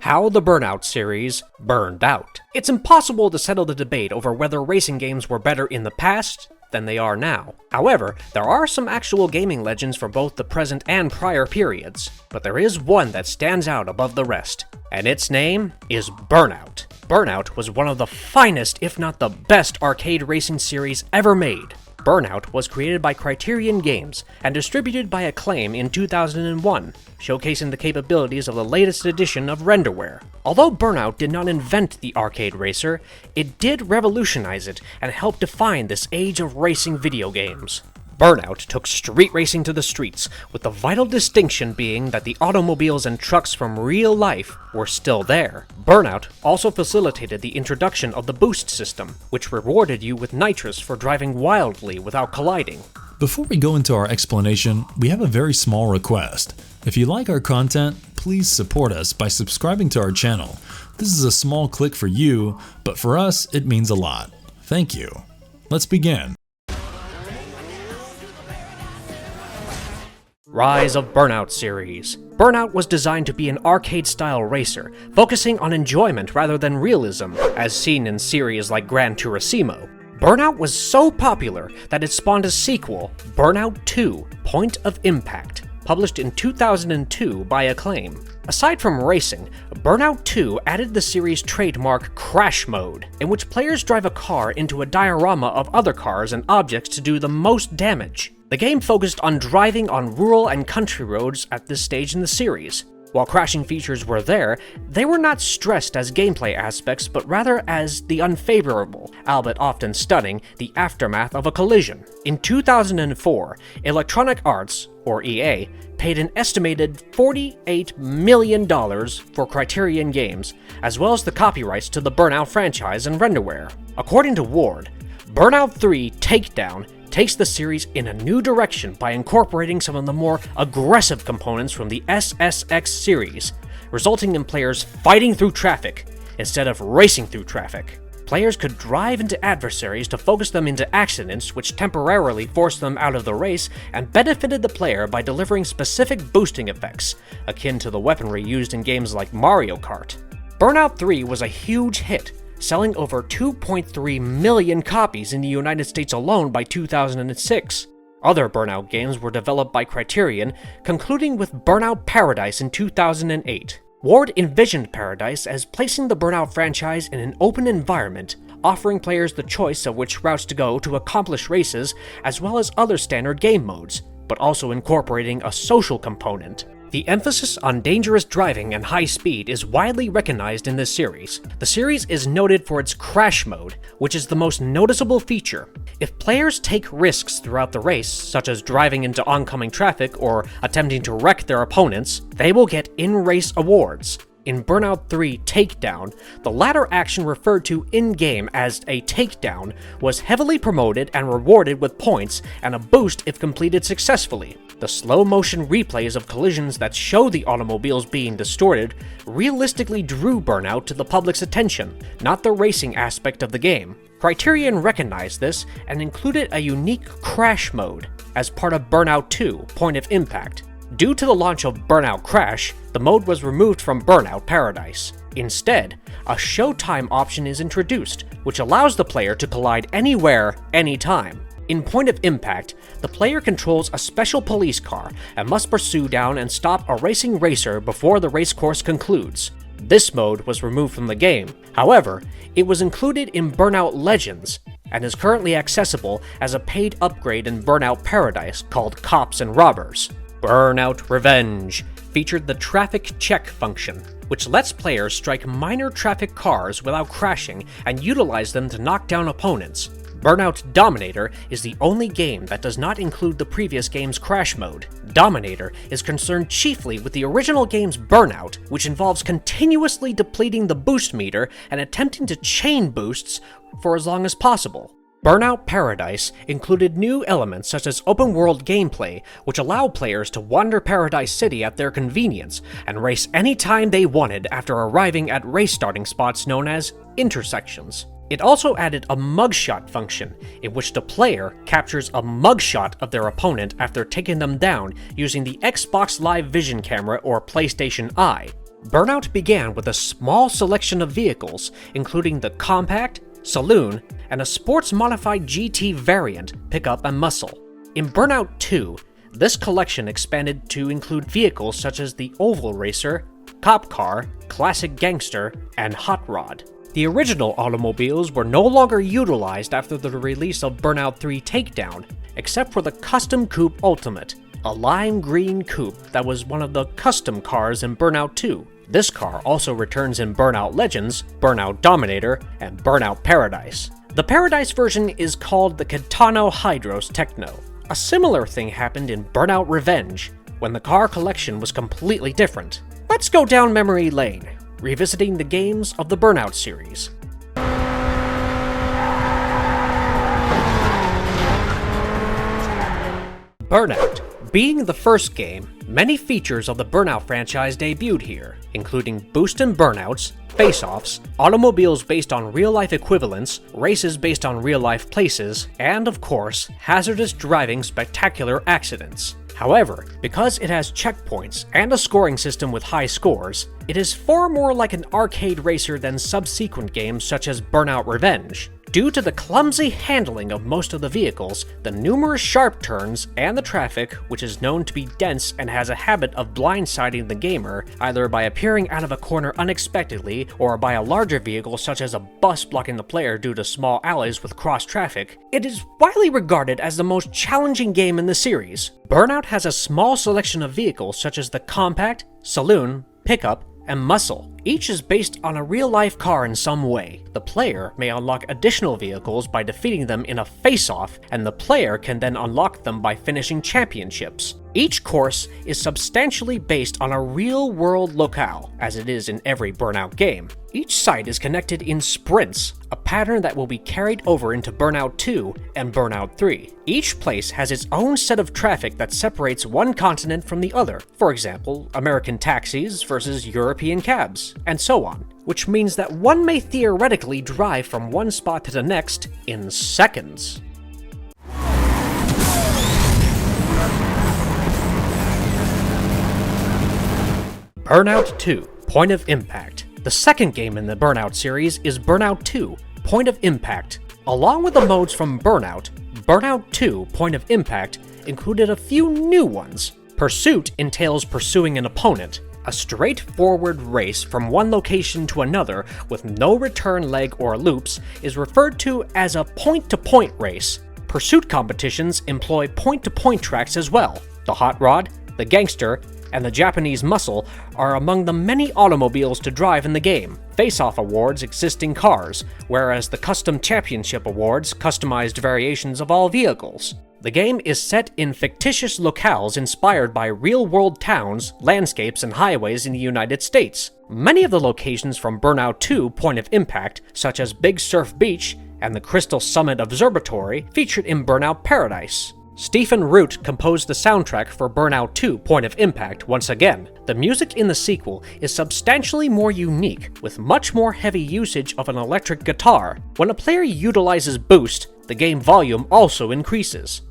how the Burnout series burned out. It's impossible to settle the debate over whether racing games were better in the past than they are now. However, there are some actual gaming legends for both the present and prior periods, but there is one that stands out above the rest, and its name is Burnout. Burnout was one of the finest, if not the best, arcade racing series ever made. Burnout was created by Criterion Games and distributed by Acclaim in 2001, showcasing the capabilities of the latest edition of RenderWare. Although Burnout did not invent the arcade racer, it did revolutionize it and help define this age of racing video games. Burnout took street racing to the streets, with the vital distinction being that the automobiles and trucks from real life were still there. Burnout also facilitated the introduction of the boost system, which rewarded you with nitrous for driving wildly without colliding. Before we go into our explanation, we have a very small request. If you like our content, please support us by subscribing to our channel. This is a small click for you, but for us, it means a lot. Thank you. Let's begin. Rise of Burnout series. Burnout was designed to be an arcade-style racer, focusing on enjoyment rather than realism, as seen in series like Gran Turismo. Burnout was so popular that it spawned a sequel, Burnout 2: Point of Impact, published in 2002 by Acclaim. Aside from racing, Burnout 2 added the series' trademark Crash Mode, in which players drive a car into a diorama of other cars and objects to do the most damage. The game focused on driving on rural and country roads at this stage in the series. While crashing features were there, they were not stressed as gameplay aspects, but rather as the unfavorable, albeit often stunning, the aftermath of a collision. In 2004, Electronic Arts, or EA, paid an estimated $48 million for Criterion Games, as well as the copyrights to the Burnout franchise and RenderWare. According to Ward, Burnout 3 Takedown takes the series in a new direction by incorporating some of the more aggressive components from the SSX series, resulting in players fighting through traffic instead of racing through traffic. Players could drive into adversaries to focus them into accidents, which temporarily forced them out of the race and benefited the player by delivering specific boosting effects, akin to the weaponry used in games like Mario Kart. Burnout 3 was a huge hit, selling over 2.3 million copies in the United States alone by 2006. Other Burnout games were developed by Criterion, concluding with Burnout Paradise in 2008. Ward envisioned Paradise as placing the Burnout franchise in an open environment, offering players the choice of which routes to go to accomplish races, as well as other standard game modes, but also incorporating a social component. The emphasis on dangerous driving and high speed is widely recognized in this series. The series is noted for its crash mode, which is the most noticeable feature. If players take risks throughout the race, such as driving into oncoming traffic or attempting to wreck their opponents, they will get in-race awards. In Burnout 3 Takedown, the latter action referred to in-game as a takedown was heavily promoted and rewarded with points and a boost if completed successfully. The slow-motion replays of collisions that show the automobiles being distorted realistically drew Burnout to the public's attention, not the racing aspect of the game. Criterion recognized this and included a unique crash mode as part of Burnout 2: Point of Impact. Due to the launch of Burnout Crash, the mode was removed from Burnout Paradise. Instead, a showtime option is introduced, which allows the player to collide anywhere, anytime. In Point of Impact, the player controls a special police car and must pursue down and stop a racing racer before the race course concludes. This mode was removed from the game. However, it was included in Burnout Legends and is currently accessible as a paid upgrade in Burnout Paradise called Cops and Robbers. Burnout Revenge featured the traffic check function, which lets players strike minor traffic cars without crashing and utilize them to knock down opponents. Burnout Dominator is the only game that does not include the previous game's crash mode. Dominator is concerned chiefly with the original game's Burnout, which involves continuously depleting the boost meter and attempting to chain boosts for as long as possible. Burnout Paradise included new elements such as open-world gameplay, which allowed players to wander Paradise City at their convenience and race anytime they wanted after arriving at race starting spots known as intersections. It also added a mugshot function, in which the player captures a mugshot of their opponent after taking them down using the Xbox Live Vision camera or PlayStation Eye. Burnout began with a small selection of vehicles, including the Compact, Saloon, and a sports-modified GT variant, Pickup and Muscle. In Burnout 2, this collection expanded to include vehicles such as the Oval Racer, Cop Car, Classic Gangster, and Hot Rod. The original automobiles were no longer utilized after the release of Burnout 3 Takedown, except for the Custom Coupe Ultimate, a lime green coupe that was one of the custom cars in Burnout 2. This car also returns in Burnout Legends, Burnout Dominator, and Burnout Paradise. The Paradise version is called the Kitano Hydros Techno. A similar thing happened in Burnout Revenge, when the car collection was completely different. Let's go down memory lane, revisiting the games of the Burnout series. Burnout. Being the first game, many features of the Burnout franchise debuted here, including boost and burnouts, face-offs, automobiles based on real-life equivalents, races based on real-life places, and of course, hazardous driving spectacular accidents. However, because it has checkpoints and a scoring system with high scores, it is far more like an arcade racer than subsequent games such as Burnout Revenge. Due to the clumsy handling of most of the vehicles, the numerous sharp turns, and the traffic, which is known to be dense and has a habit of blindsiding the gamer, either by appearing out of a corner unexpectedly or by a larger vehicle such as a bus blocking the player due to small alleys with cross traffic, it is widely regarded as the most challenging game in the series. Burnout has a small selection of vehicles such as the Compact, Saloon, Pickup, and Muscle. Each is based on a real-life car in some way. The player may unlock additional vehicles by defeating them in a face-off, and the player can then unlock them by finishing championships. Each course is substantially based on a real-world locale, as it is in every Burnout game. Each site is connected in sprints, a pattern that will be carried over into Burnout 2 and Burnout 3. Each place has its own set of traffic that separates one continent from the other, for example, American taxis versus European cabs, and so on, which means that one may theoretically drive from one spot to the next in seconds. Burnout 2, Point of Impact. The second game in the Burnout series is Burnout 2, Point of Impact. Along with the modes from Burnout, Burnout 2, Point of Impact included a few new ones. Pursuit entails pursuing an opponent. A straightforward race from one location to another with no return leg or loops is referred to as a point-to-point race. Pursuit competitions employ point-to-point tracks as well. The Hot Rod, the Gangster, and the Japanese Muscle are among the many automobiles to drive in the game. Face-off awards exist in cars, whereas the Custom Championship awards customized variations of all vehicles. The game is set in fictitious locales inspired by real-world towns, landscapes, and highways in the United States. Many of the locations from Burnout 2 Point of Impact, such as Big Surf Beach and the Crystal Summit Observatory, featured in Burnout Paradise. Stephen Root composed the soundtrack for Burnout 2 Point of Impact once again. The music in the sequel is substantially more unique, with much more heavy usage of an electric guitar. When a player utilizes boost, the game volume also increases.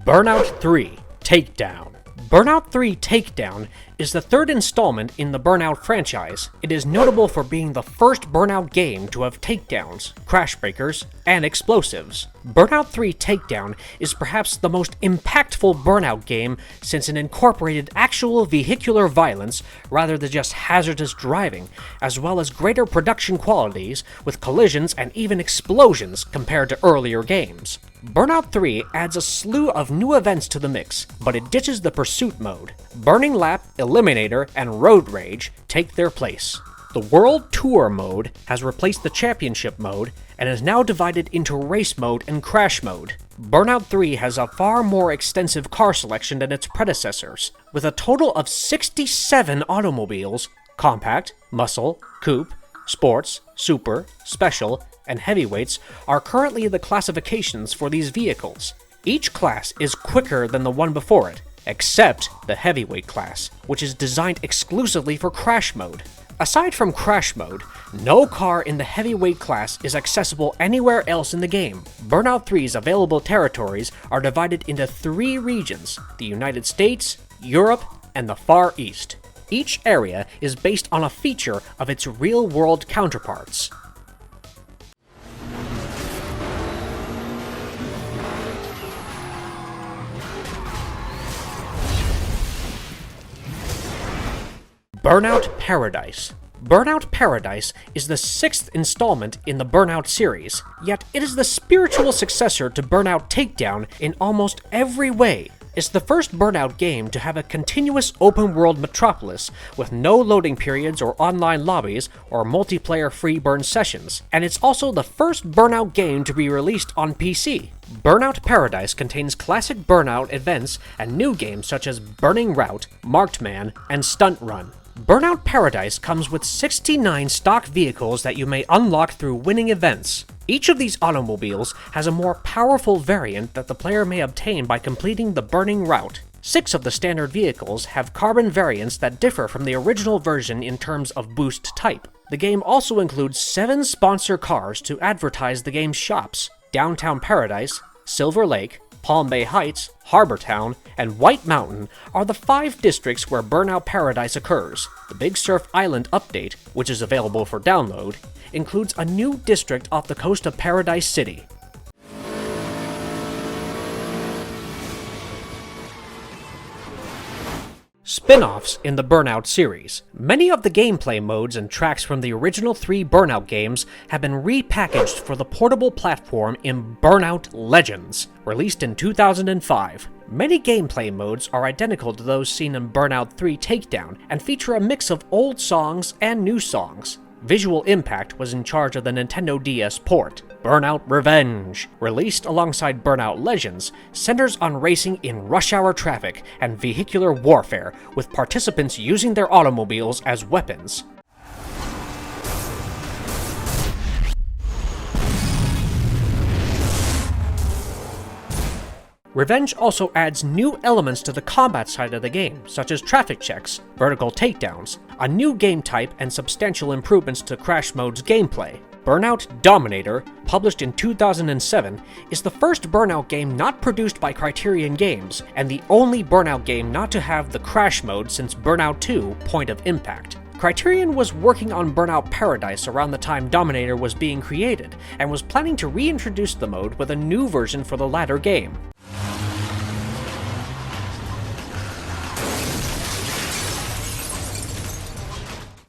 Burnout 3 Takedown. Burnout 3 Takedown is the third installment in the Burnout franchise. It is notable for being the first Burnout game to have takedowns, crash breakers, and explosives. Burnout 3 Takedown is perhaps the most impactful Burnout game since it incorporated actual vehicular violence rather than just hazardous driving, as well as greater production qualities with collisions and even explosions compared to earlier games. Burnout 3 adds a slew of new events to the mix, but it ditches the pursuit mode. Burning Lap, Eliminator, and Road Rage take their place. The World Tour mode has replaced the Championship mode and is now divided into Race mode and Crash mode. Burnout 3 has a far more extensive car selection than its predecessors, with a total of 67 automobiles, Compact, Muscle, Coupe, Sports, Super, Special, and Heavyweights are currently the classifications for these vehicles. Each class is quicker than the one before it, except the Heavyweight class, which is designed exclusively for Crash mode. Aside from Crash Mode, no car in the heavyweight class is accessible anywhere else in the game. Burnout 3's available territories are divided into 3 regions: the United States, Europe, and the Far East. Each area is based on a feature of its real-world counterparts. Burnout Paradise. Burnout Paradise is the 6th installment in the Burnout series, yet it is the spiritual successor to Burnout Takedown in almost every way. It's the first Burnout game to have a continuous open-world metropolis with no loading periods or online lobbies or multiplayer free burn sessions, and it's also the first Burnout game to be released on PC. Burnout Paradise contains classic Burnout events and new games such as Burning Route, Marked Man, and Stunt Run. Burnout Paradise comes with 69 stock vehicles that you may unlock through winning events. Each of these automobiles has a more powerful variant that the player may obtain by completing the Burning Route. 6 of the standard vehicles have carbon variants that differ from the original version in terms of boost type. The game also includes 7 sponsor cars to advertise the game's shops: Downtown Paradise, Silver Lake, Palm Bay Heights, Harbor Town, and White Mountain are the 5 districts where Burnout Paradise occurs. The Big Surf Island update, which is available for download, includes a new district off the coast of Paradise City. Spin-offs in the Burnout series. Many of the gameplay modes and tracks from the original 3 Burnout games have been repackaged for the portable platform in Burnout Legends, released in 2005. Many gameplay modes are identical to those seen in Burnout 3 Takedown and feature a mix of old songs and new songs. Visual Impact was in charge of the Nintendo DS port. Burnout Revenge, released alongside Burnout Legends, centers on racing in rush hour traffic and vehicular warfare, with participants using their automobiles as weapons. Revenge also adds new elements to the combat side of the game, such as traffic checks, vertical takedowns, a new game type, and substantial improvements to Crash Mode's gameplay. Burnout Dominator, published in 2007, is the first Burnout game not produced by Criterion Games, and the only Burnout game not to have the Crash Mode since Burnout 2 Point of Impact. Criterion was working on Burnout Paradise around the time Dominator was being created, and was planning to reintroduce the mode with a new version for the latter game.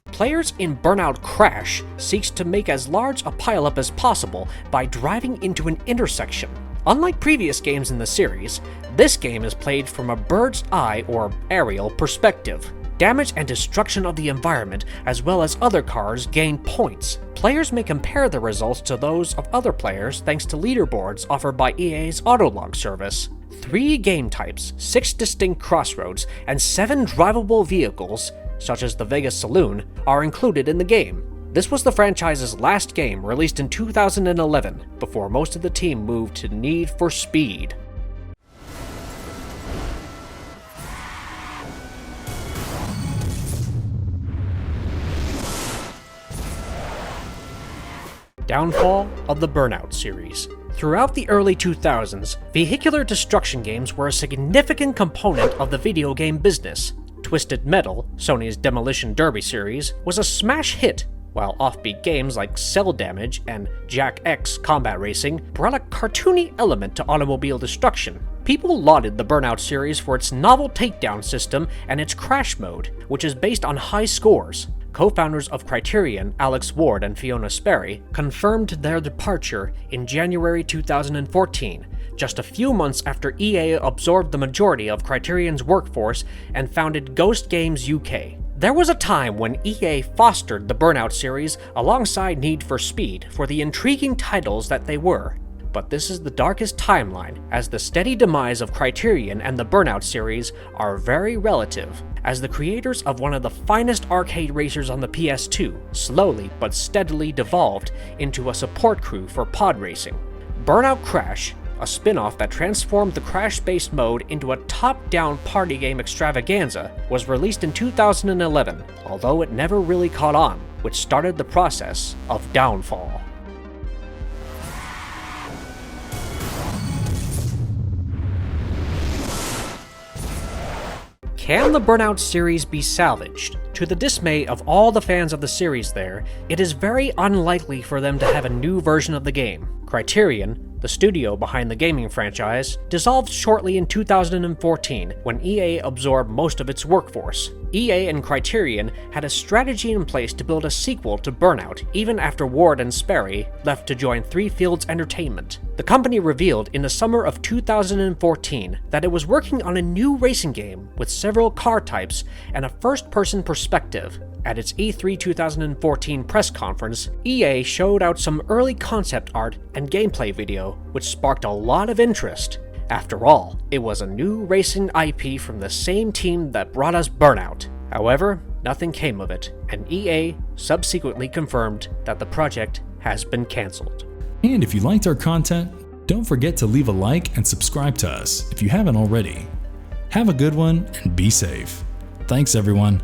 Players in Burnout Crash seeks to make as large a pileup as possible by driving into an intersection. Unlike previous games in the series, this game is played from a bird's eye or aerial perspective. Damage and destruction of the environment, as well as other cars, gain points. Players may compare the results to those of other players thanks to leaderboards offered by EA's Autolog service. 3 game types, 6 distinct crossroads, and 7 drivable vehicles, such as the Vegas Saloon, are included in the game. This was the franchise's last game, released in 2011, before most of the team moved to Need for Speed. Downfall of the Burnout series. Throughout the early 2000s, vehicular destruction games were a significant component of the video game business. Twisted Metal, Sony's Demolition Derby series, was a smash hit, while offbeat games like Cell Damage and Jack X Combat Racing brought a cartoony element to automobile destruction. People lauded the Burnout series for its novel takedown system and its Crash Mode, which is based on high scores. Co-founders of Criterion, Alex Ward and Fiona Sperry, confirmed their departure in January 2014, just a few months after EA absorbed the majority of Criterion's workforce and founded Ghost Games UK. There was a time when EA fostered the Burnout series alongside Need for Speed for the intriguing titles that they were. But this is the darkest timeline, as the steady demise of Criterion and the Burnout series are very relative, as the creators of one of the finest arcade racers on the PS2 slowly but steadily devolved into a support crew for pod racing. Burnout Crash, a spin-off that transformed the crash-based mode into a top-down party game extravaganza, was released in 2011, although it never really caught on, which started the process of downfall. Can the Burnout series be salvaged? To the dismay of all the fans of the series there, it is very unlikely for them to have a new version of the game. Criterion, the studio behind the gaming franchise, dissolved shortly in 2014 when EA absorbed most of its workforce. EA and Criterion had a strategy in place to build a sequel to Burnout even after Ward and Sperry left to join Three Fields Entertainment. The company revealed in the summer of 2014 that it was working on a new racing game with several car types and a first-person perspective. At its E3 2014 press conference, EA showed out some early concept art and gameplay video, which sparked a lot of interest. After all, it was a new racing IP from the same team that brought us Burnout. However, nothing came of it, and EA subsequently confirmed that the project has been cancelled. And if you liked our content, don't forget to leave a like and subscribe to us if you haven't already. Have a good one and be safe. Thanks everyone.